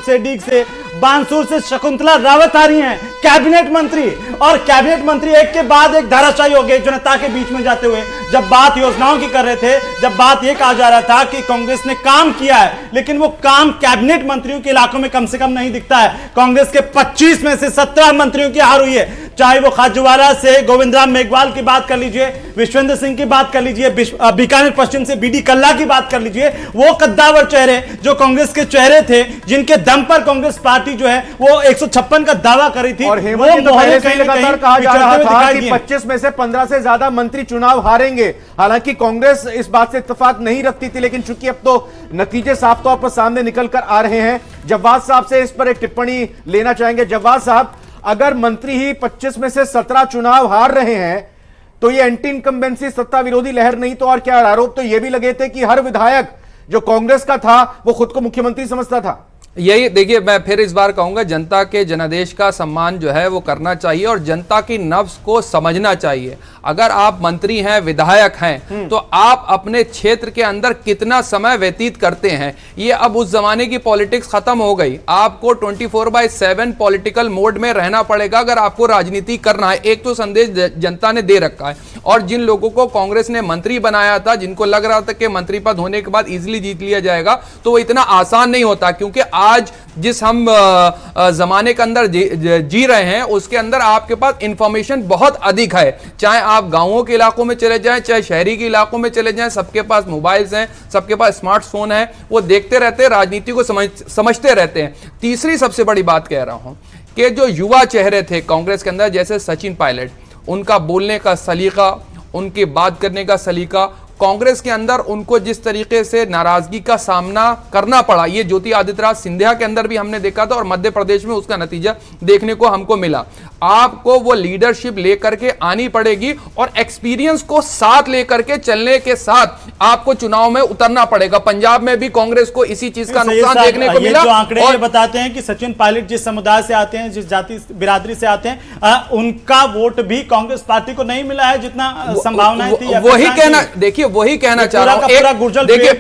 से, डीग से, बांसुर से शकुंतला रावत आ रही हैं कैबिनेट मंत्री, और कैबिनेट मंत्री एक के बाद एक धाराशायी हो गए जनता के बीच में जाते हुए। जब बात योजनाओं की कर रहे थे, जब बात यह कहा जा रहा था कि कांग्रेस ने काम किया है, लेकिन वो काम कैबिनेट मंत्रियों के इलाकों में कम से कम नहीं दिखता है। कांग्रेस के 25 में से 17 मंत्रियों की हार हुई है, चाहे वो खाजूवाला से गोविंद राम मेघवाल की बात कर लीजिए, विश्वेंद्र सिंह की बात कर लीजिए, बीकानेर पश्चिम से बीडी कल्ला की बात कर लीजिए। वो कद्दावर चेहरे जो कांग्रेस के चेहरे थे, जिनके दम पर कांग्रेस पार्टी जो है वो 156 का दावा कर रही थी, और हेमंत जी तो पहले से लगातार कहा जा रहा था कि 25 में से 15 से ज्यादा मंत्री चुनाव हारेंगे। हालांकि कांग्रेस इस बात से इत्तेफाक नहीं रखती थी, लेकिन चूंकि अब तो नतीजे साफ तौर पर सामने निकल कर आ रहे हैं। जव्वाद साहब से इस पर एक टिप्पणी लेना चाहेंगे। जव्वाद साहब, अगर मंत्री ही 25 में से 17 चुनाव हार रहे हैं तो ये एंटी इनकम्बेंसी सत्ता विरोधी लहर नहीं तो और क्या? आरोप तो ये भी लगे थे कि हर विधायक जो कांग्रेस का था वो खुद को मुख्यमंत्री समझता था। यही देखिए, मैं फिर इस बार कहूंगा, जनता के जनादेश का सम्मान जो है वो करना चाहिए और जनता की नब्ज को समझना चाहिए। अगर आप मंत्री हैं, विधायक हैं, तो आप अपने क्षेत्र के अंदर कितना समय व्यतीत करते हैं। ये अब उस जमाने की पॉलिटिक्स खत्म हो गई। आपको 24/7 पॉलिटिकल मोड में रहना पड़ेगा अगर आपको राजनीति करना है। एक तो संदेश जनता ने दे रखा है, और जिन लोगों को कांग्रेस ने मंत्री बनाया था, जिनको लग रहा था कि मंत्री पद होने के बाद इजिली जीत लिया जाएगा, तो वो इतना आसान नहीं होता। क्योंकि आज जिस हम जमाने के अंदर जी रहे हैं, उसके अंदर आपके पास इंफॉर्मेशन बहुत अधिक है। चाहे आप गांवों के इलाकों में चले जाएं, चाहे शहरी के इलाकों में चले जाएं, सबके पास मोबाइल्स हैं, सबके पास स्मार्टफोन है। वो देखते रहते हैं, राजनीति को समझते रहते हैं। तीसरी सबसे बड़ी बात कह रहा हूं कि जो युवा चेहरे थे कांग्रेस के अंदर, जैसे सचिन पायलट, उनका बोलने का सलीका, उनकी बात करने का सलीका, कांग्रेस के अंदर उनको जिस तरीके से नाराजगी का सामना करना पड़ा, ये ज्योति आदित्यनाथ सिंधिया के अंदर भी हमने देखा था, और मध्य प्रदेश में उसका नतीजा देखने को हमको मिला। आपको वो लीडरशिप लेकर के आनी पड़ेगी, और एक्सपीरियंस को साथ लेकर के चलने के साथ आपको चुनाव में उतरना पड़ेगा। पंजाब में भी कांग्रेस को इसी चीज का नुकसान देखने को मिला। जो आंकड़े ये बताते हैं कि सचिन पायलट जिस समुदाय से आते हैं, जिस जाति बिरादरी से आते हैं, उनका वोट भी कांग्रेस पार्टी को नहीं मिला है जितना संभावनाएं थी। वही कहना, देखिए वही कहना चाह रहा हूं। देखिए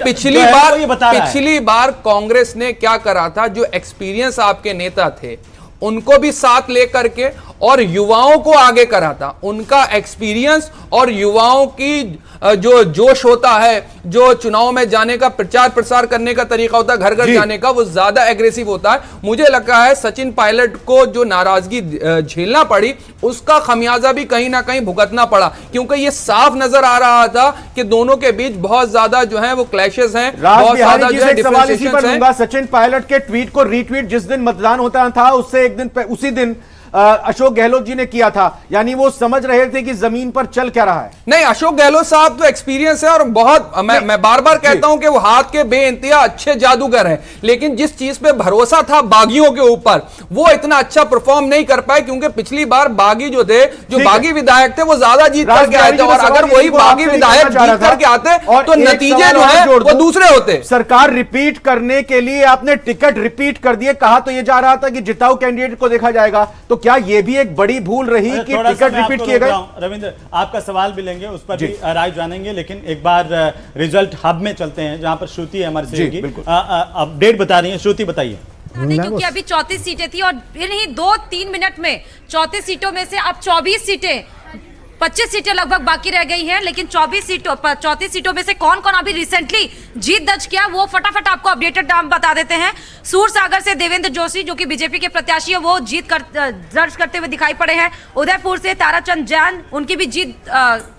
पिछली बार कांग्रेस ने क्या करा था, जो एक्सपीरियंस आपके नेता थे उनको भी साथ लेकर के और युवाओं को आगे करा था। उनका एक्सपीरियंस और युवाओं की जो जोश होता है, जो चुनाव में जाने का प्रचार प्रसार करने का तरीका होता है, घर घर जाने का, वो ज्यादा एग्रेसिव होता है। मुझे लगता है सचिन पायलट को जो नाराजगी झेलना पड़ी, उसका खमियाजा भी कहीं ना कहीं भुगतना पड़ा, क्योंकि ये साफ नजर आ रहा था कि दोनों के बीच बहुत ज्यादा जो है वो क्लैशेस हैं, बहुत ज्यादा जो है डिफरेंशिएशंस हैं। सचिन पायलट के ट्वीट को रीट्वीट जिस दिन मतदान होता था, उससे एक दिन उसी दिन अशोक गहलोत जी ने किया था। यानी वो समझ रहे थे कि जमीन पर चल क्या रहा है। नहीं, अशोक गहलोत साहब तो एक्सपीरियंस है, और बहुत मैं बार बार कहता हूं कि वो हाथ के बेइंतहा अच्छे जादूगर हैं, लेकिन जिस चीज पे भरोसा था बागियों के ऊपर, वो इतना अच्छा परफॉर्म नहीं कर पाए, क्योंकि पिछली बार बागी जो थे, जो बागी विधायक थे, वो ज्यादा जीत करके आए थे, और अगर वही बागी विधायक जीत करके आते तो नतीजे जो है वो दूसरे होते। सरकार रिपीट करने के लिए आपने टिकट रिपीट कर दिए, कहा तो ये जा रहा था कि जिताऊ कैंडिडेट को देखा जाएगा, तो क्या यह भी एक बड़ी भूल रही कि टिकट रिपीट किए गए? रविंद्र, आपका सवाल भी लेंगे, उस पर भी राय जानेंगे, लेकिन एक बार रिजल्ट हब में चलते हैं, जहां पर श्रुति है हमारे सहयोगी, अपडेट बता रही है। श्रुति बताइए। क्योंकि अभी 34 सीटें थी, और नहीं 2-3 मिनट में 34 सीटों में से अब 24 सीटें, 25 सीटें लगभग बाकी रह गई हैं, लेकिन 34 सीटों में से कौन कौन अभी रिसेंटली जीत दर्ज किया, वो फटाफट आपको अपडेटेड नाम बता देते हैं। सूरसागर से देवेंद्र जोशी, जो कि बीजेपी के प्रत्याशी है, वो जीत दर्ज करते हुए दिखाई पड़े हैं। उदयपुर से ताराचंद जैन, उनकी भी जीत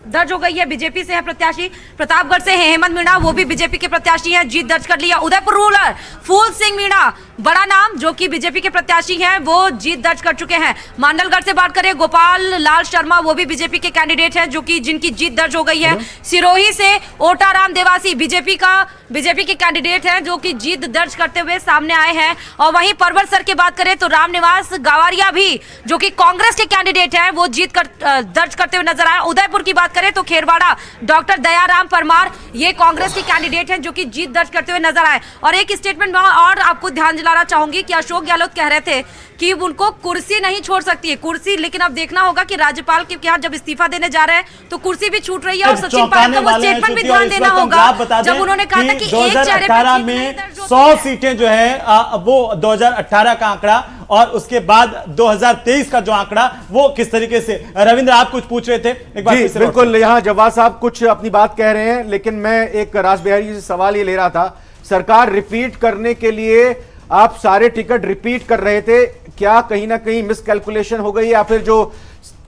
दर्ज हो गई है, बीजेपी से है प्रत्याशी। प्रतापगढ़ से हेमंत मीणा, वो भी बीजेपी के प्रत्याशी हैं, जीत दर्ज कर लिया। उदयपुर रूरल फूल सिंह मीणा, बड़ा नाम, जो कि बीजेपी के प्रत्याशी हैं, वो जीत दर्ज कर चुके हैं। मांडलगढ़ से बात करें, गोपाल लाल शर्मा, वो भी बीजेपी के कैंडिडेट हैं, जो कि जिनकी जीत दर्ज हो गई है। सिरोही से ओटाराम देवासी, बीजेपी के कैंडिडेट हैं, जो कि जीत दर्ज करते हुए सामने आए हैं। और वहीं परवरसर की बात करें तो रामनिवास गावरिया भी, जो कि कांग्रेस के कैंडिडेट हैं, वो जीत दर्ज करते हुए नजर आए। उदयपुर की बात करें तो खेरवाड़ा डॉक्टर दयाराम परमार, ये कांग्रेस के कैंडिडेट हैं, जो कि जीत दर्ज करते हुए नजर आए। और एक स्टेटमेंट में और आपको ध्यान दिलाना चाहूंगी कि अशोक गहलोत कह रहे थे कि उनको कुर्सी नहीं छोड़ सकती है, कुर्सी, लेकिन अब देखना होगा कि राज्यपाल के यहाँ जब इस्तीफा इस्तीफा देने जा रहे हैं तो कुर्सी भी छूट रही है और सचिन चौंकाने पायलट का वो वाले हैं, स्टेटमेंट भी श्रुति, और ध्यान इस देना वक्त हम होगा आप बता जब दें उन्होंने कहा था कि एक चेहरे 2018 पर में दर्ज होती 100 है। सीटें जो है वो 2018 का आंकड़ा, और उसके बाद 2023 का जो आंकड़ा वो किस तरीके से। रविंद्र, आप कुछ पूछ रहे थे, एक बार जी फिर से बिल्कुल, यहाँ जवाब साहब कुछ अपनी बात कह रहे हैं, लेकिन मैं एक राज बिहारी जी से सवाल ये ले रहा था, सरकार रिपीट करने के लिए आप सारे टिकट रिपीट कर रहे थे, क्या कहीं ना कहीं मिसकैलकुलेशन हो गई, या फिर जो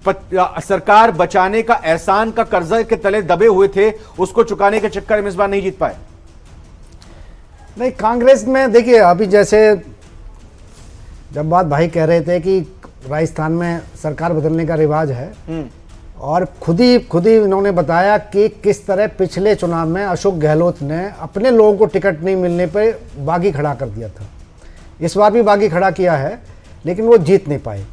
सरकार बचाने का एहसान का कर्जा के तले दबे हुए थे उसको चुकाने के चक्कर में इस बार नहीं जीत पाए? नहीं, कांग्रेस में देखिए, अभी जैसे जब बात भाई कह रहे थे कि राजस्थान में सरकार बदलने का रिवाज है, और खुद ही इन्होंने बताया कि किस तरह पिछले चुनाव में अशोक गहलोत ने अपने लोगों को टिकट नहीं मिलने पर बागी खड़ा कर दिया था। इस बार भी बागी खड़ा किया है, लेकिन वो जीत नहीं पाए।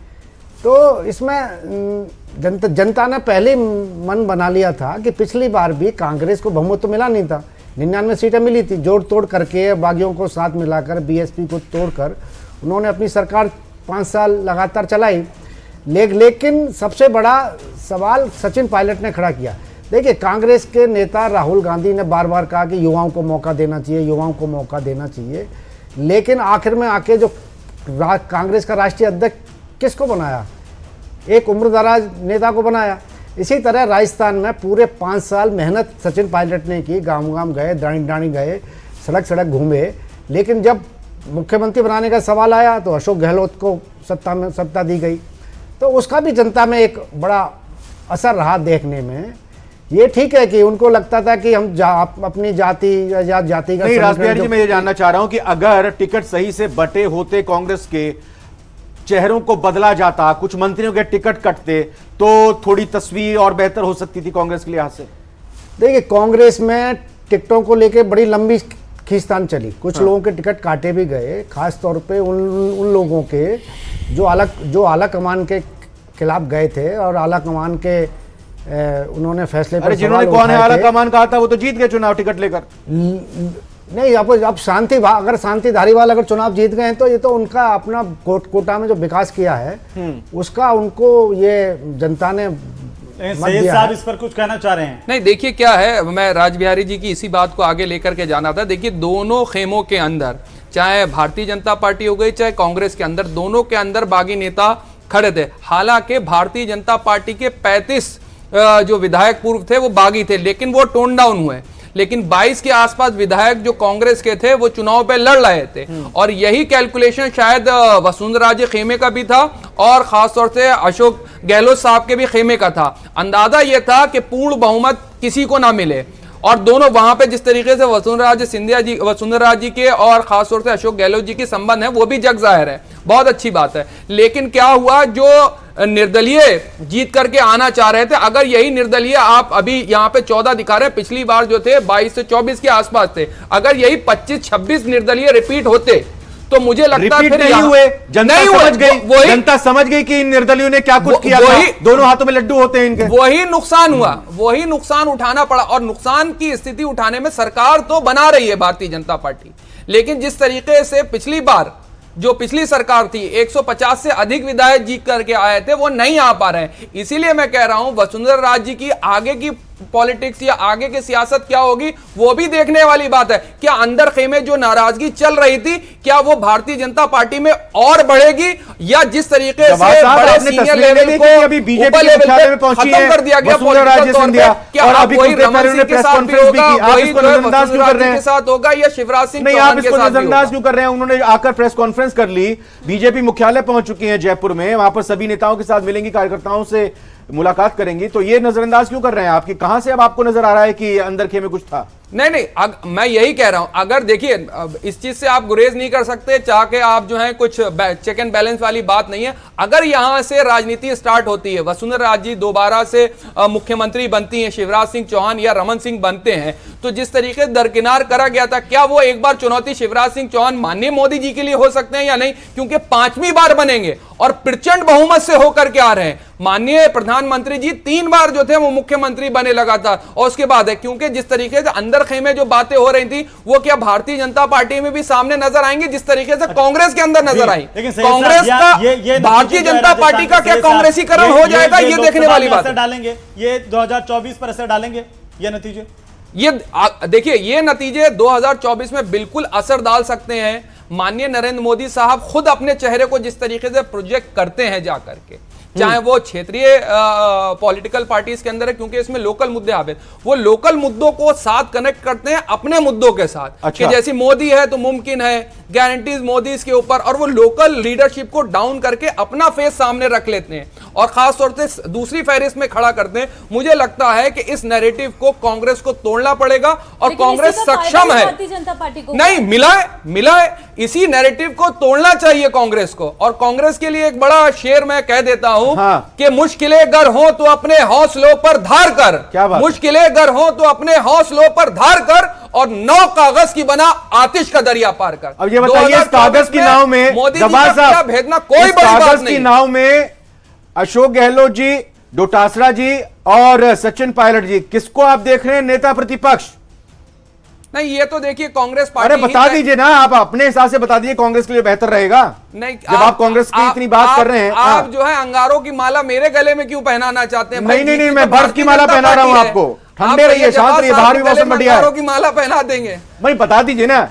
तो इसमें जनता ने पहले मन बना लिया था कि पिछली बार भी कांग्रेस को बहुमत तो मिला नहीं था, 99 सीटें मिली थी, जोड़ तोड़ करके बागियों को साथ मिलाकर बीएसपी को तोड़कर उन्होंने अपनी सरकार 5 साल लगातार चलाई। लेकिन सबसे बड़ा सवाल सचिन पायलट ने खड़ा किया। देखिए, कांग्रेस के नेता राहुल गांधी ने बार बार कहा कि युवाओं को मौका देना चाहिए, युवाओं को मौका देना चाहिए, लेकिन आखिर में आके जो कांग्रेस का राष्ट्रीय अध्यक्ष किसको बनाया? एक उम्रदराज नेता को बनाया। इसी तरह राजस्थान में पूरे 5 साल मेहनत सचिन पायलट ने की, गांव गए, दाणी गए, सड़क घूमे, लेकिन जब मुख्यमंत्री बनाने का सवाल आया तो अशोक गहलोत को सत्ता दी गई। तो उसका भी जनता में एक बड़ा असर रहा देखने में। ये ठीक है कि उनको लगता था कि हम अपनी जाति या जाति का नहीं, राजबिहारी जी मैं ये जानना चाह रहा हूं कि अगर टिकट सही से बटे होते, कांग्रेस के चेहरों को बदला जाता, कुछ मंत्रियों के टिकट कटते, तो थोड़ी तस्वीर और बेहतर हो सकती थी कांग्रेस के लिहाज से। देखिए, कांग्रेस में टिकटों को लेकर बड़ी लंबी खींचतान चली, कुछ लोगों के टिकट काटे भी गए, खास तौर पे उन लोगों के जो आला कमान के खिलाफ गए थे और आला कमान के उन्होंने फैसले पर जिन्होंने कौन है आला कमान कहा था वो तो जीत गए चुनाव टिकट लेकर। नहीं, अब अगर शांति धारीवाल अगर चुनाव जीत गए हैं तो ये तो उनका अपना कोटा में जो विकास किया है उसका उनको ये जनता ने सैयद साहब इस पर कुछ कहना चाह रहे हैं? नहीं, देखिए क्या है, मैं राज बिहारी जी की इसी बात को आगे लेकर के जाना था। देखिए, दोनों खेमों के अंदर, चाहे भारतीय जनता पार्टी हो गई चाहे कांग्रेस के अंदर, दोनों के अंदर बागी नेता खड़े थे। हालांकि भारतीय जनता पार्टी के 35 जो विधायक पूर्व थे वो बागी थे, लेकिन वो टोन डाउन हुए। लेकिन 22 के आसपास विधायक जो कांग्रेस के थे वो चुनाव पे लड़ रहे थे, और यही कैलकुलेशन शायद वसुंधरा जी खेमे का भी था और खासतौर से अशोक गहलोत साहब के भी खेमे का था। अंदाजा यह था कि पूर्ण बहुमत किसी को ना मिले, और दोनों वहां पे जिस तरीके से वसुंधरा जी के और खासतौर से अशोक गहलोत जी के संबंध है वो भी जग जाहिर है, बहुत अच्छी बात है। लेकिन क्या हुआ, जो निर्दलीय जीत करके आना चाह रहे थे, अगर यही निर्दलीय आप अभी यहाँ पे 14 दिखा रहे हैं, पिछली बार जो थे 22 से 24 के आसपास थे, अगर यही 25-26 निर्दलीय रिपीट होते तो मुझे लगता है फिर नहीं हुए, जनता समझ गई कि इन निर्दलियों ने क्या कुछ किया था, दोनों हाथों में लड्डू होते हैं इनके। वही नुकसान हुआ, वही नुकसान उठाना पड़ा, और नुकसान की स्थिति उठाने में सरकार तो बना रही है भारतीय जनता पार्टी, लेकिन जिस तरीके से पिछली बार जो पिछली सरकार थी 150 से अधिक विधायक जीत करके आए थे वो नहीं आ पा रहे हैं। इसीलिए मैं कह रहा हूं वसुंधरा राजे की आगे की पॉलिटिक्स या आगे की सियासत क्या होगी वो भी देखने वाली बात है। क्या अंदर खेमे जो नाराजगी चल रही थी क्या वो भारतीय जनता पार्टी में और बढ़ेगी, या जिस तरीके से बड़े सीनियर लेवल को अभी बीजेपी के मुख्यालय में पहुंची है कर दिया गया पॉलिटिकल तौर पे, क्या आप वही रमन सिंह के साथ भी होगा, वही वसुंधरा राजे के साथ होगा, या शिवराज सिंह चौहान के साथ होगा? नजरअंदाज क्यों कर रहे हैं? उन्होंने आकर प्रेस कॉन्फ्रेंस कर ली, बीजेपी मुख्यालय पहुंच चुकी है जयपुर में, वहां पर सभी नेताओं के साथ मिलेंगी, कार्यकर्ताओं से मुलाकात करेंगी, तो ये नजरअंदाज क्यों कर रहे हैं आपकी? कहां से अब आपको नजर आ रहा है कि अंदर खेमे कुछ था? नहीं, मैं यही कह रहा हूं, अगर देखिए इस चीज से आप गुरेज नहीं कर सकते, चाह के आप जो है कुछ चेक एंड बैलेंस वाली बात नहीं है। अगर यहां से राजनीति स्टार्ट होती है, वसुंधरा राजे दोबारा से मुख्यमंत्री बनती हैं, शिवराज सिंह चौहान या रमन सिंह बनते हैं, तो जिस तरीके से दरकिनार करा गया था, क्या वो एक बार चुनौती शिवराज सिंह चौहान माननीय मोदी जी के लिए हो सकते हैं या नहीं? क्योंकि 5वीं बार बनेंगे और प्रचंड बहुमत से होकर के आ रहे हैं। माननीय प्रधानमंत्री जी 3 बार जो थे वो मुख्यमंत्री बने लगातार, और उसके बाद है क्योंकि जिस तरीके से अंदर अंदर खेमे जो बातें हो रही थी वो क्या भारतीय जनता पार्टी में भी सामने नजर आएंगी जिस तरीके से कांग्रेस के अंदर नजर आई? कांग्रेस का भारतीय जनता पार्टी का क्या कांग्रेसीकरण हो जाएगा, ये देखने वाली बात है। डालेंगे ये 2024 पर असर डालेंगे ये नतीजे? ये देखिए, ये नतीजे 2024 में बिल्कुल असर डाल सकते हैं। माननीय नरेंद्र मोदी साहब खुद अपने चेहरे को जिस तरीके से प्रोजेक्ट करते हैं जाकर के, चाहे वो क्षेत्रीय पॉलिटिकल पार्टीज के अंदर है, क्योंकि इसमें लोकल मुद्दे आते हैं, वो लोकल मुद्दों को साथ कनेक्ट करते हैं अपने मुद्दों के साथ। अच्छा। कि जैसे मोदी है तो मुमकिन है, गारंटीज मोदी के ऊपर, और वो लोकल लीडरशिप को डाउन करके अपना फेस सामने रख लेते हैं और खासतौर से दूसरी फहरिस्त में खड़ा करते हैं। मुझे लगता है कि इस नैरेटिव को कांग्रेस को तोड़ना पड़ेगा और कांग्रेस सक्षम है। भारतीय जनता पार्टी को नहीं मिला है, इसी नैरेटिव को तोड़ना चाहिए कांग्रेस को। और कांग्रेस के लिए एक बड़ा शेर मैं कह देता हूं कि मुश्किलें अगर हो तो अपने हौसलों पर धार कर, क्या बात? मुश्किलें अगर हो तो अपने हौसलों पर धार कर और 9 कागज की बना आतिश का दरिया पार कर। अब ये बताइए, इस कागज की नाव में मोदी जी जब्बार का साहब, भेजना कोई इस बड़ी बात कागज नहीं। की नाव में अशोक गहलोत जी, डोटासरा जी और सचिन पायलट जी, किसको आप देख रहे हैं नेता प्रतिपक्ष? नहीं, ये तो देखिए कांग्रेस पार्टी। अरे बता दीजिए ना, आप अपने हिसाब से बता दीजिए, कांग्रेस के लिए बेहतर रहेगा। नहीं, जब आप कांग्रेस की इतनी बात कर रहे हैं। आप जो है अंगारों की माला मेरे गले में क्यों पहनाना चाहते हैं? नहीं, मैं बर्फ की माला पहना रहा हूं आपको। ठंडे रहिए, शांत रहिए, बाहर भी मौसम बढ़िया है। अंगारों की माला पहना देंगे भाई बता दीजिए ना।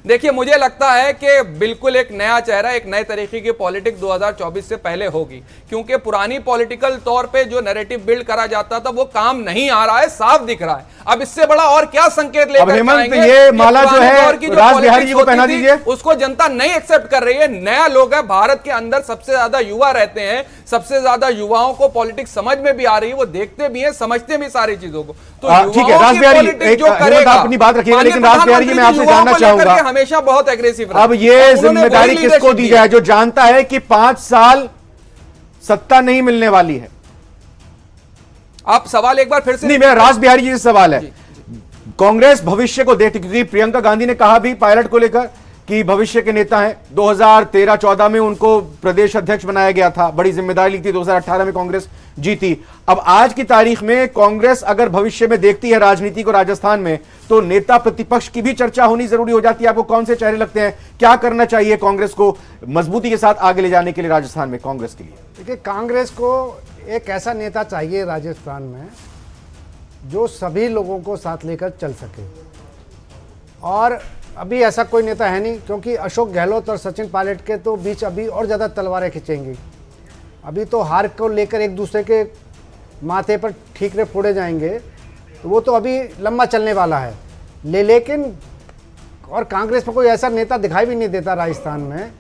देखिए, मुझे लगता है कि बिल्कुल एक नया चेहरा, एक नए तरीके की पॉलिटिक्स 2024 से पहले होगी, क्योंकि पुरानी पॉलिटिकल तौर पे जो नैरेटिव बिल्ड करा जाता था वो काम नहीं आ रहा है, साफ दिख रहा है। अब इससे बड़ा और क्या संकेत लेकर हेमंत, ये माला जो है राज बिहारी जी को पहना दीजिए। उसको जनता नहीं एक्सेप्ट कर रही है। नया लोग है, भारत के अंदर सबसे ज्यादा युवा रहते हैं, सबसे ज्यादा युवाओं को पॉलिटिक्स समझ में भी आ रही है, वो देखते भी हैं, समझते भी सारी चीजों को। तो ठीक है, राज बिहारी अपनी बात रखिएगा, लेकिन राज बिहारी जी मैं आपसे जानना चाहूंगा, हमेशा बहुत एग्रेसिव रहा। अब ये जिम्मेदारी किसको दी जाए जो जानता है कि 5 साल सत्ता नहीं मिलने वाली है? आप सवाल एक बार फिर से। नहीं, मेरा राज बिहारी जी से सवाल है। कांग्रेस भविष्य को देखती, क्योंकि प्रियंका गांधी ने कहा भी पायलट को लेकर कि भविष्य के नेता हैं। 2013-14 में उनको प्रदेश अध्यक्ष बनाया गया था, बड़ी जिम्मेदारी ली थी। 2018 में कांग्रेस जीती। अब आज की तारीख में कांग्रेस अगर भविष्य में देखती है राजनीति को राजस्थान में, तो नेता प्रतिपक्ष की भी चर्चा होनी जरूरी हो जाती है। आपको कौन से चेहरे लगते हैं, क्या करना चाहिए कांग्रेस को मजबूती के साथ आगे ले जाने के लिए राजस्थान में कांग्रेस के लिए? देखिए, कांग्रेस को एक ऐसा नेता चाहिए राजस्थान में जो सभी लोगों को साथ लेकर चल सके, और अभी ऐसा कोई नेता है नहीं, क्योंकि अशोक गहलोत और सचिन पायलट के तो बीच अभी और ज़्यादा तलवारें खिंचेंगी। अभी तो हार को लेकर एक दूसरे के माथे पर ठीकरे फोड़े जाएंगे, तो वो तो अभी लंबा चलने वाला है। लेकिन और कांग्रेस में कोई ऐसा नेता दिखाई भी नहीं देता राजस्थान में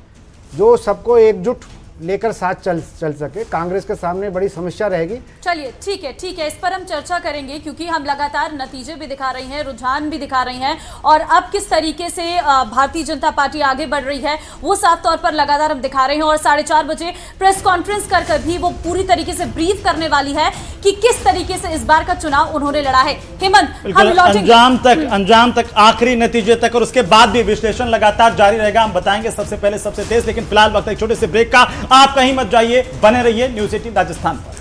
जो सबको एकजुट लेकर साथ चल सके। कांग्रेस के सामने बड़ी समस्या रहेगी। चलिए ठीक है, इस पर हम चर्चा करेंगे, क्योंकि हम लगातार नतीजे भी दिखा रही हैं, रुझान भी दिखा रही हैं, और अब किस तरीके से भारतीय जनता पार्टी आगे बढ़ रही है वो साफ तौर पर लगातार हम दिखा रहे हैं। और 4:30 बजे प्रेस कॉन्फ्रेंस कर भी वो पूरी तरीके से ब्रीफ करने वाली है कि किस तरीके से इस बार का चुनाव उन्होंने लड़ा है। हेमंत, हम अंजाम तक आखिरी नतीजे तक, और उसके बाद भी विश्लेषण लगातार जारी रहेगा। हम बताएंगे सबसे पहले सबसे तेज, लेकिन फिलहाल वक्त एक छोटे से ब्रेक का। आप कहीं मत जाइए, बने रहिए न्यूज़ 18 राजस्थान पर।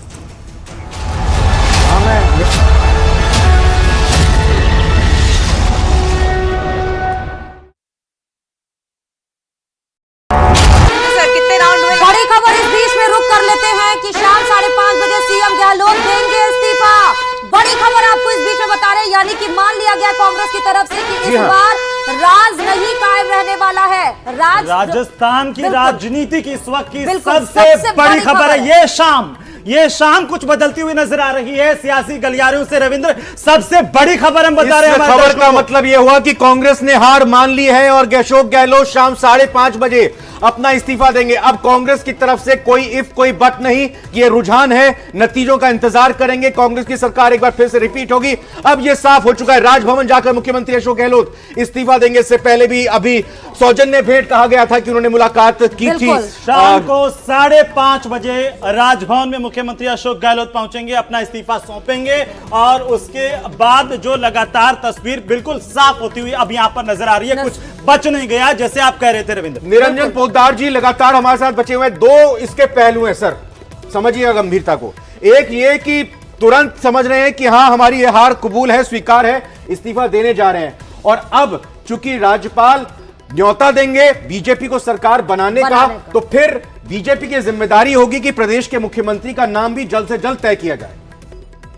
कितने राउंड हुए? बड़ी खबर इस बीच में रुक कर लेते हैं कि शाम 5:30 बजे सीएम गहलोत देंगे इस्तीफा। बड़ी खबर आपको इस बीच में बता रहे हैं, यानी कि मान लिया गया कांग्रेस की तरफ से कि इस बार राज नहीं कायम रहने वाला है। राजस्थान की राजनीति की इस वक्त की सबसे बड़ी खबर है। ये शाम कुछ बदलती हुई नजर आ रही है सियासी गलियारों से। रविंद्र, सबसे बड़ी खबर हम बता रहे हैं। खबर का मतलब यह हुआ कि कांग्रेस ने हार मान ली है और अशोक गहलोत शाम 5:30 बजे अपना इस्तीफा देंगे। अब कांग्रेस की तरफ से कोई इफ कोई बट नहीं, ये रुझान है, नतीजों का इंतजार करेंगे। कांग्रेस की सरकार एक बार फिर से रिपीट होगी। अब यह साफ हो चुका है, राजभवन जाकर मुख्यमंत्री अशोक गहलोत इस्तीफा देंगे। इससे पहले भी अभी सौजन्य भेंट कहा गया था कि उन्होंने मुलाकात की थी। शाम को 5:30 बजे राजभवन में मुख्यमंत्री अशोक गहलोत पहुंचेंगे, अपना इस्तीफा सौंपेंगे, और उसके बाद जो लगातार तस्वीर बिल्कुल साफ होती हुई अब यहां पर नजर आ रही है। कुछ बच नहीं गया, जैसे आप कह रहे थे रविंद्र। निरंजन पोद्दार जी लगातार हमारे साथ बचे हुए हैं। 2 इसके पहलू हैं सर, समझिएगा गंभीरता को। एक ये कि तुरंत समझ रहे हैं कि हां हमारी यह हार कबूल है, स्वीकार है, इस्तीफा देने जा रहे हैं। और अब चूंकि राज्यपाल न्योता देंगे बीजेपी को सरकार बनाने का, तो फिर बीजेपी की जिम्मेदारी होगी कि प्रदेश के मुख्यमंत्री का नाम भी जल्द से जल्द तय किया जाए।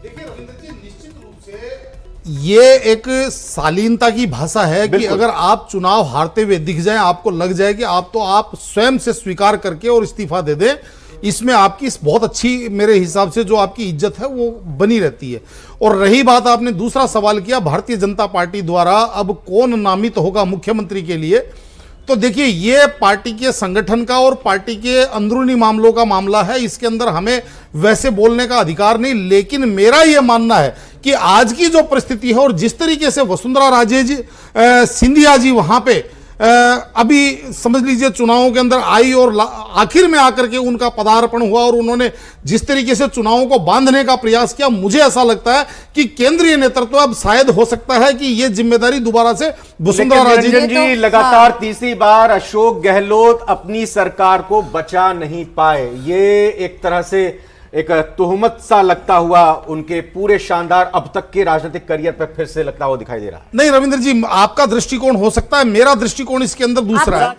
देखिए रविंद्र जी, निश्चित रूप से ये एक शालीनता की भाषा है कि अगर आप चुनाव हारते हुए दिख जाएं, आपको लग जाए कि आप स्वयं से स्वीकार करके और इस्तीफा दे दें, इसमें आपकी बहुत अच्छी, मेरे हिसाब से जो आपकी इज्जत है वो बनी रहती है। और रही बात, आपने दूसरा सवाल किया भारतीय जनता पार्टी द्वारा अब कौन नामित होगा मुख्यमंत्री के लिए, तो देखिए ये पार्टी के संगठन का और पार्टी के अंदरूनी मामलों का मामला है, इसके अंदर हमें वैसे बोलने का अधिकार नहीं। लेकिन मेरा यह मानना है कि आज की जो परिस्थिति है और जिस तरीके से वसुंधरा राजे जी सिंधिया जी वहां पे अभी समझ लीजिए चुनावों के अंदर आई और आखिर में आकर के उनका पदार्पण हुआ और उन्होंने जिस तरीके से चुनावों को बांधने का प्रयास किया, मुझे ऐसा लगता है कि केंद्रीय नेतृत्व अब शायद हो सकता है कि यह जिम्मेदारी दोबारा से वसुंधरा राजे जी लगातार तीसरी बार अशोक गहलोत अपनी सरकार को बचा नहीं पाए, ये एक तरह से एक तुहमत सा लगता हुआ उनके पूरे शानदार अब तक के राजनीतिक करियर पर फिर से लगता हुआ दिखाई दे रहा है। नहीं रविंद्र जी, आपका दृष्टिकोण हो सकता है, मेरा दृष्टिकोण इसके अंदर दूसरा है।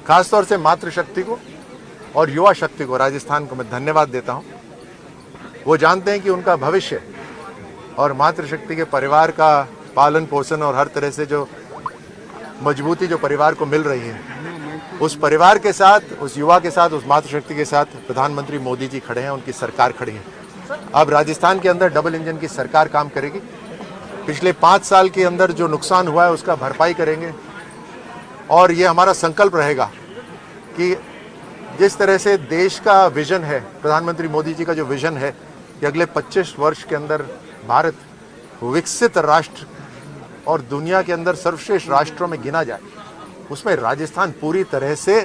खासतौर से मातृशक्ति को और युवा शक्ति को, राजस्थान को मैं धन्यवाद देता हूं। वो जानते हैं कि उनका भविष्य और मातृशक्ति के परिवार का पालन पोषण और हर तरह से जो मजबूती जो परिवार को मिल रही है, उस परिवार के साथ, उस युवा के साथ, उस मातृशक्ति के साथ प्रधानमंत्री मोदी जी खड़े हैं, उनकी सरकार खड़ी है। अब राजस्थान के अंदर डबल इंजन की सरकार काम करेगी। पिछले 5 साल के अंदर जो नुकसान हुआ है उसका भरपाई करेंगे। और ये हमारा संकल्प रहेगा कि जिस तरह से देश का विजन है, प्रधानमंत्री मोदी जी का जो विजन है कि अगले 25 वर्ष के अंदर भारत विकसित राष्ट्र और दुनिया के अंदर सर्वश्रेष्ठ राष्ट्रों में गिना जाए, उसमें राजस्थान पूरी तरह से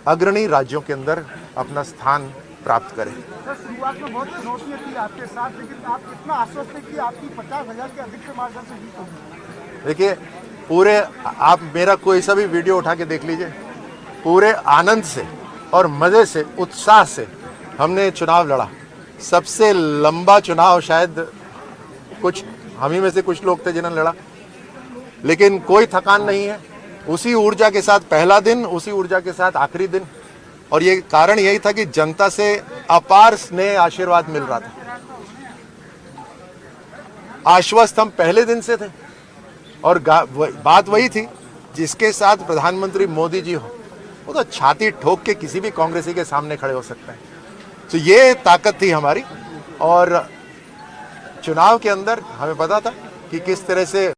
अग्रणी राज्यों के अंदर अपना स्थान प्राप्त करे। शुरुआत में बहुत चुनौतियां थी आपके साथ, लेकिन आप इतना आश्वस्त हैं कि आपकी 50,000 के अधिक से मार्जिन से जीत होगी। देखिए, पूरे आप मेरा कोई सा भी वीडियो उठा के देख लीजिए, पूरे आनंद से और मज़े से, उत्साह से हमने चुनाव लड़ा। सबसे लंबा चुनाव शायद कुछ हम ही में से कुछ लोग थे जिन्होंने लड़ा, लेकिन कोई थकान नहीं है। उसी ऊर्जा के साथ पहला दिन, उसी ऊर्जा के साथ आखिरी दिन, और ये कारण यही था कि जनता से अपार स्नेह आशीर्वाद मिल रहा था। आश्वस्त हम पहले दिन से थे और बात वही थी जिसके साथ प्रधानमंत्री मोदी जी हो, वो तो छाती ठोक के किसी भी कांग्रेसी के सामने खड़े हो सकते हैं। तो ये ताकत थी हमारी, और चुनाव के अंदर हमें पता था कि किस तरह से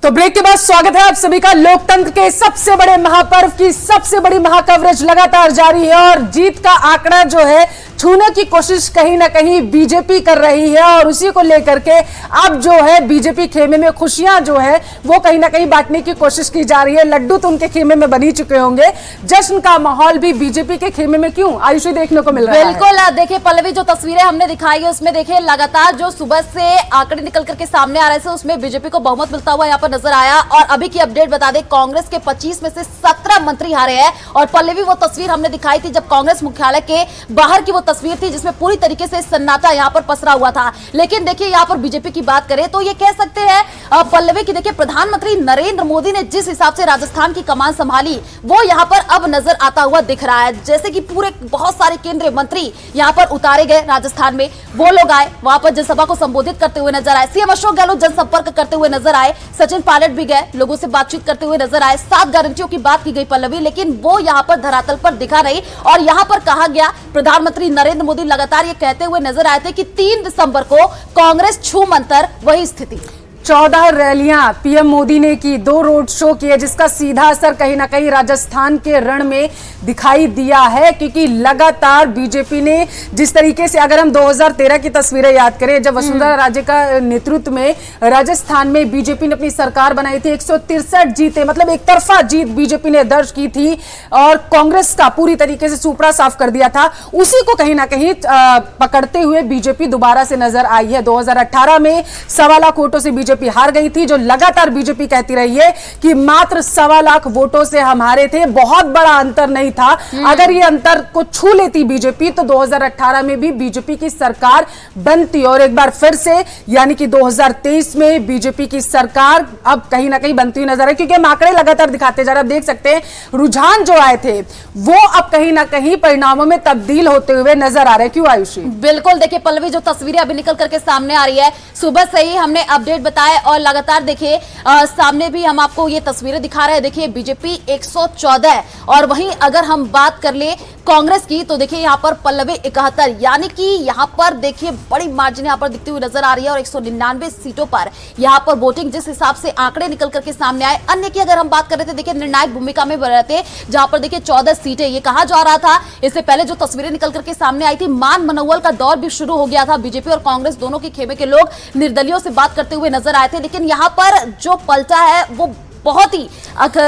तो ब्रेक के बाद स्वागत है आप सभी का। लोकतंत्र के सबसे बड़े महापर्व की सबसे बड़ी महाकवरेज लगातार जारी है और जीत का आंकड़ा जो है छूने की कोशिश कहीं ना कहीं बीजेपी कर रही है, और उसी को लेकर के अब जो है बीजेपी खेमे में खुशियां जो है वो कहीं ना कहीं बांटने की कोशिश की जा रही है। लड्डू तो उनके खेमे में बन ही चुके होंगे, जश्न का माहौल भी बीजेपी के खेमे में क्यों आयुषी देखने को मिल रहा है। बिल्कुल, देखिए पल्लवी, जो तस्वीरें हमने दिखाई है उसमें देखिए लगातार जो सुबह से आंकड़े निकल करके सामने आ रहे थे उसमें बीजेपी को बहुमत मिलता हुआ यहाँ पर नजर आया। और अभी की अपडेट बता दें, कांग्रेस के 25 में से 17 मंत्री हारे हैं। और पल्लवी, वो तस्वीर हमने दिखाई थी जब कांग्रेस मुख्यालय के बाहर की वो तस्वीर थी जिसमें पूरी तरीके से सन्नाटा यहाँ पर पसरा हुआ था। लेकिन देखिए यहाँ पर बीजेपी की बात करें तो ये कह सकते हैं पल्लवी की, देखिए प्रधानमंत्री नरेंद्र मोदी ने जिस हिसाब से राजस्थान की कमान संभाली वो यहाँ पर अब नजर आता हुआ दिख रहा है। जैसे कि पूरे बहुत सारे केंद्रीय मंत्री यहाँ पर उतारे गए राजस्थान में, वो लोग आए वहां पर जनसभा को संबोधित करते हुए नजर आए। सीएम अशोक गहलोत जनसंपर्क करते हुए नजर आए, सचिन पायलट भी गए, लोगों से बातचीत करते हुए नजर आए। 7 गारंटियों की बात की गई पल्लवी, लेकिन वो यहाँ पर धरातल पर दिखा नहीं। और यहाँ पर कहा गया, प्रधानमंत्री नरेंद्र मोदी लगातार ये कहते हुए नजर आए थे कि 3 दिसंबर को कांग्रेस छू मंतर, वही स्थिति। 14 रैलियां पीएम मोदी ने की, 2 रोड शो किए, जिसका सीधा असर कहीं ना कहीं राजस्थान के रण में दिखाई दिया है। क्योंकि लगातार बीजेपी ने जिस तरीके से, अगर हम 2013 की तस्वीरें याद करें जब वसुंधरा राजे का नेतृत्व में राजस्थान में बीजेपी ने अपनी सरकार बनाई थी, 163 जीते, मतलब एक तरफा जीत बीजेपी ने दर्ज की थी और कांग्रेस का पूरी तरीके से सुपड़ा साफ कर दिया था। उसी को कहीं ना कहीं पकड़ते हुए बीजेपी दोबारा से नजर आई है। 2018 में 1.25 लाख वोटों से बीजेपी बीजेपी हार गई थी, जो लगातार बीजेपी कहती रही है कि मात्र 1.25 लाख वोटों से हम हारे थे, बहुत बड़ा अंतर नहीं था। अगर ये अंतर को छू लेती बीजेपी तो 2018 में भी बीजेपी की सरकार बनती, और एक बार फिर से यानी कि 2023 में बीजेपी की सरकार अब कहीं ना कहीं बनती हुई नजर है, क्योंकि हम आंकड़े लगातार दिखाते जा रहे हैं। आप देख सकते हैं रुझान जो आए थे वो अब कहीं ना कहीं परिणामों में तब्दील होते हुए नजर आ रहे हैं। क्यों आयुषी? बिल्कुल, देखिए पल्लवी, जो तस्वीरें अभी निकल करके सामने आ रही है, सुबह से ही हमने अपडेट बताए और लगातार देखिए सामने भी हम आपको ये तस्वीरें दिखा रहे हैं। देखिए बीजेपी 114 और वहीं अगर हम बात कर ले कांग्रेस की तो देखिए यहाँ पर पल्लवी 71, यानी कि यहाँ पर देखिए बड़ी मार्जिन यहाँ पर दिखती हुई नजर आ रही है और 199 सीटों पर यहाँ पर वोटिंग जिस हिसाब से आंकड़े निकल करके सामने आए। अन्य की अगर हम बात कर रहे थे, देखिए निर्णायक भूमिका में रहते जहां पर देखिए 14 सीटें, ये कहा जा रहा था इससे पहले जो तस्वीरें निकल करके सामने आई थी, मान मनोवल का दौर भी शुरू हो गया था। बीजेपी और कांग्रेस दोनों के खेमे के लोग निर्दलियों से बात करते हुए नजर आए थे, लेकिन यहाँ पर जो पलटा है वो बहुत ही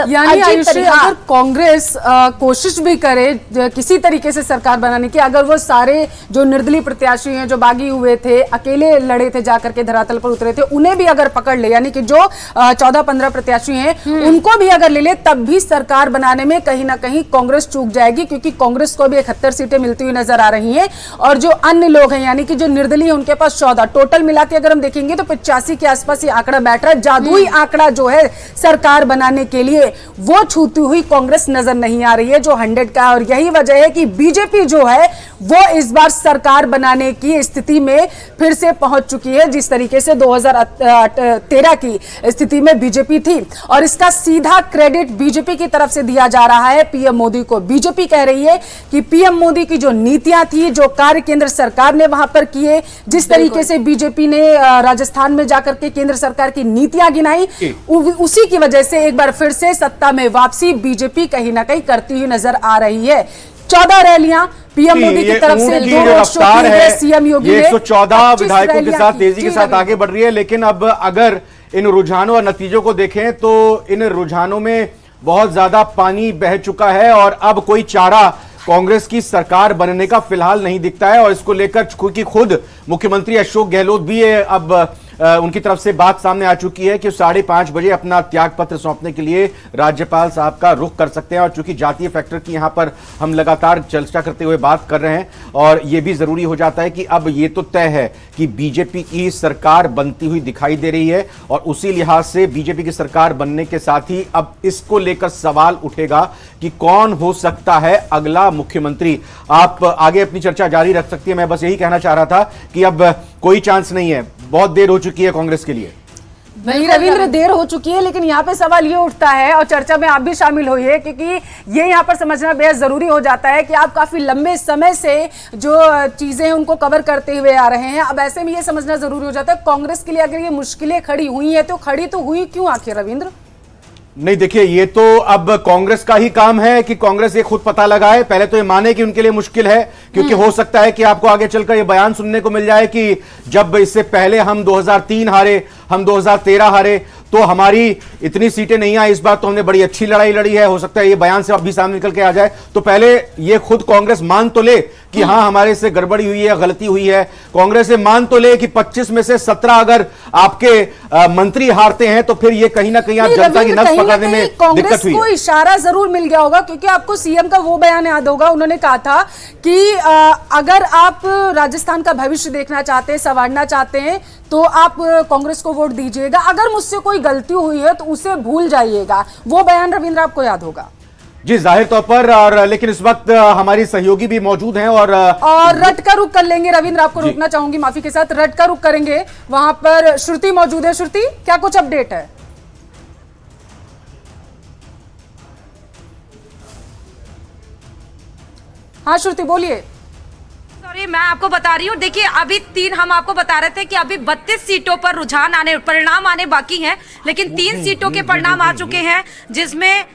यानी अगर कांग्रेस कोशिश भी करे किसी तरीके से सरकार बनाने की, अगर वो सारे जो निर्दलीय प्रत्याशी हैं जो बागी हुए थे, अकेले लड़े थे, जाकर के धरातल पर उतरे थे, उन्हें भी अगर पकड़ ले, यानी कि जो 14-15 प्रत्याशी हैं उनको भी अगर ले ले, तब भी सरकार बनाने में कहीं ना कहीं कांग्रेस चूक जाएगी, क्योंकि कांग्रेस को भी 71 सीटें मिलती हुई नजर आ रही हैं और जो अन्य लोग हैं यानी कि जो निर्दलीय उनके पास 14, टोटल मिला के अगर हम देखेंगे तो 85 के आसपास ये आंकड़ा बैठ रहा है। जादुई आंकड़ा जो है सरकार बनाने के लिए वो छूती हुई कांग्रेस नजर नहीं आ रही है जो 100 का, और यही वजह है कि बीजेपी जो है वो इस बार सरकार बनाने की स्थिति में फिर से पहुंच चुकी है, जिस तरीके से 2013 की स्थिति में बीजेपी थी। और इसका सीधा क्रेडिट बीजेपी की तरफ से दिया जा रहा है पीएम मोदी को। बीजेपी कह रही है कि पीएम मोदी की जो नीतियां थी, जो कार्य केंद्र सरकार ने वहां पर किए, जिस तरीके से बीजेपी ने राजस्थान में जाकर के केंद्र सरकार की नीतियां गिनाई, उसी की वजह से एक बार फिर से सत्ता में वापसी बीजेपी कहीं ना कहीं करती हुई नजर आ रही है। 14 रैलियां पीएम मोदी की तरफ से, 2 रोड शो किए गए सीएम योगी ने, 114 विधायकों के साथ तेजी के साथ आगे बढ़ रही है। लेकिन अब अगर इन रुझानों और नतीजों को देखें तो इन रुझानों में बहुत ज्यादा पानी बह चुका है और अब कोई चारा कांग्रेस की सरकार बनने का फिलहाल नहीं दिखता है। और इसको लेकर क्योंकि खुद मुख्यमंत्री अशोक गहलोत भी अब उनकी तरफ से बात सामने आ चुकी है कि 5:30 बजे अपना त्याग पत्र सौंपने के लिए राज्यपाल साहब का रुख कर सकते हैं। और चूंकि जातीय फैक्टर की यहां पर हम लगातार चर्चा करते हुए बात कर रहे हैं और यह भी जरूरी हो जाता है कि अब यह तो तय है कि बीजेपी की सरकार बनती हुई दिखाई दे रही है और उसी लिहाज से बीजेपी की सरकार बनने के साथ ही अब इसको लेकर सवाल उठेगा कि कौन हो सकता है अगला मुख्यमंत्री। आप आगे अपनी चर्चा जारी रख सकती है। मैं बस यही कहना चाह रहा था कि अब कोई चांस नहीं है, बहुत देर हो चुकी है कांग्रेस के लिए। नहीं रविंद्र, देर हो चुकी है, लेकिन यहाँ पे सवाल ये उठता है और चर्चा में आप भी शामिल होइए, क्योंकि ये यहाँ पर समझना बेहद जरूरी हो जाता है कि आप काफी लंबे समय से जो चीजें हैं उनको कवर करते हुए आ रहे हैं। अब ऐसे में ये समझना जरूरी हो जाता है कांग्रेस के लिए अगर ये मुश्किलें खड़ी हुई है तो खड़ी तो हुई क्यों आखिर रविंद्र? नहीं, देखिए ये तो अब कांग्रेस का ही काम है कि कांग्रेस ये खुद पता लगाए। पहले तो ये माने कि उनके लिए मुश्किल है, क्योंकि हो सकता है कि आपको आगे चलकर ये बयान सुनने को मिल जाए कि जब इससे पहले हम 2003 हारे, हम 2013 हारे तो हमारी इतनी सीटें नहीं आई, इस बार तो हमने बड़ी अच्छी लड़ाई लड़ी है। हो सकता है ये बयान से अब भी सामने निकल के आ जाए। तो पहले ये खुद कांग्रेस मान तो ले कि हाँ हमारे से गड़बड़ी हुई है, गलती हुई है। कांग्रेस से मान तो ले कि 25 में से 17 अगर आपके मंत्री हारते हैं तो फिर ये कहीं ना कहीं आप जनता की नब्ज पकड़ने में दिक्कत हुई है। को इशारा जरूर मिल गया होगा, क्योंकि आपको सीएम का वो बयान याद होगा, उन्होंने कहा था कि अगर आप राजस्थान का भविष्य देखना चाहते हैं, संवारना चाहते हैं तो आप कांग्रेस को वोट दीजिएगा, अगर मुझसे कोई गलती हुई है तो उसे भूल जाइएगा। वो बयान रविंद्र आपको याद होगा? जी जाहिर तौर पर। और लेकिन इस वक्त हमारी सहयोगी भी मौजूद हैं और रट का रुख कर लेंगे। रविंद्र आपको रोकना चाहूंगी माफी के साथ, रट का रुख करेंगे। वहां पर श्रुति मौजूद है। श्रुति, क्या कुछ अपडेट है? हाँ श्रुति बोलिए। सॉरी, मैं आपको बता रही हूँ, देखिए अभी हम आपको बता रहे थे कि अभी 32 सीटों पर परिणाम आने बाकी हैं, लेकिन 3 सीटों के परिणाम आ चुके हैं, जिसमें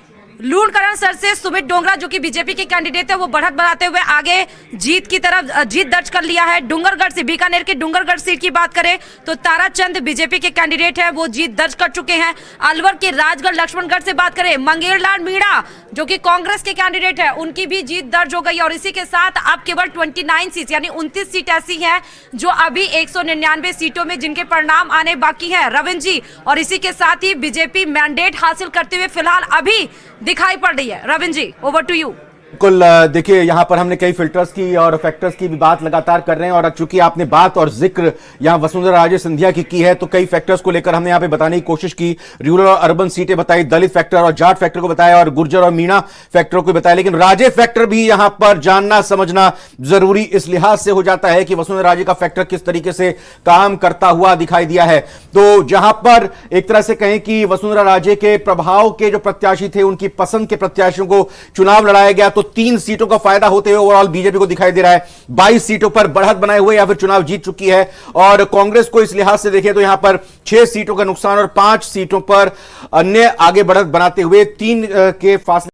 लूणकरण सर से सुमित डोंगरा जो कि बीजेपी के कैंडिडेट है वो बढ़त बढ़ाते हुए आगे जीत की तरफ जीत दर्ज कर लिया है। डूंगरगढ़ से बीकानेर की डूंगरगढ़ सीट की बात करें तो ताराचंद बीजेपी के कैंडिडेट है वो जीत दर्ज कर चुके हैं। अलवर के राजगढ़ लक्ष्मणगढ़ से बात करें मंगेरलाल मीणा जो कि कांग्रेस के कैंडिडेट है उनकी भी जीत दर्ज हो गई और इसी के साथ अब केवल 29 सीट यानी 29 सीट ऐसी हैं जो अभी 199 सीटों में जिनके परिणाम आने बाकी हैं रविंद्र जी, और इसी के साथ ही बीजेपी मैंडेट हासिल करते हुए फिलहाल अभी दिखाई पड़ रही है। रविंद्र जी, ओवर टू यू। बिल्कुल, देखिए यहाँ पर हमने कई फिल्टर्स की और फैक्टर्स की भी बात लगातार कर रहे हैं और चूंकि आपने बात और जिक्र यहाँ वसुंधरा राजे सिंधिया की है तो कई फैक्टर्स को लेकर हमने यहाँ पे बताने की कोशिश की। रूरल और अर्बन सीटें बताई, दलित फैक्टर और जाट फैक्टर को बताया और गुर्जर और मीणा फैक्टर को बताया, लेकिन राजे फैक्टर भी यहाँ पर जानना समझना जरूरी इस लिहाज से हो जाता है कि वसुंधरा राजे का फैक्टर किस तरीके से काम करता हुआ दिखाई दिया है। तो जहां पर एक तरह से कहें कि वसुंधरा राजे के प्रभाव के जो प्रत्याशी थे उनकी पसंद के प्रत्याशियों को चुनाव लड़ाया गया तो 3 सीटों का फायदा होते हुए ओवरऑल बीजेपी को दिखाई दे रहा है। 22 सीटों पर बढ़त बनाए हुए या फिर चुनाव जीत चुकी है और कांग्रेस को इस लिहाज से देखें तो यहां पर 6 सीटों का नुकसान और 5 सीटों पर अन्य आगे बढ़त बनाते हुए 3 के फासले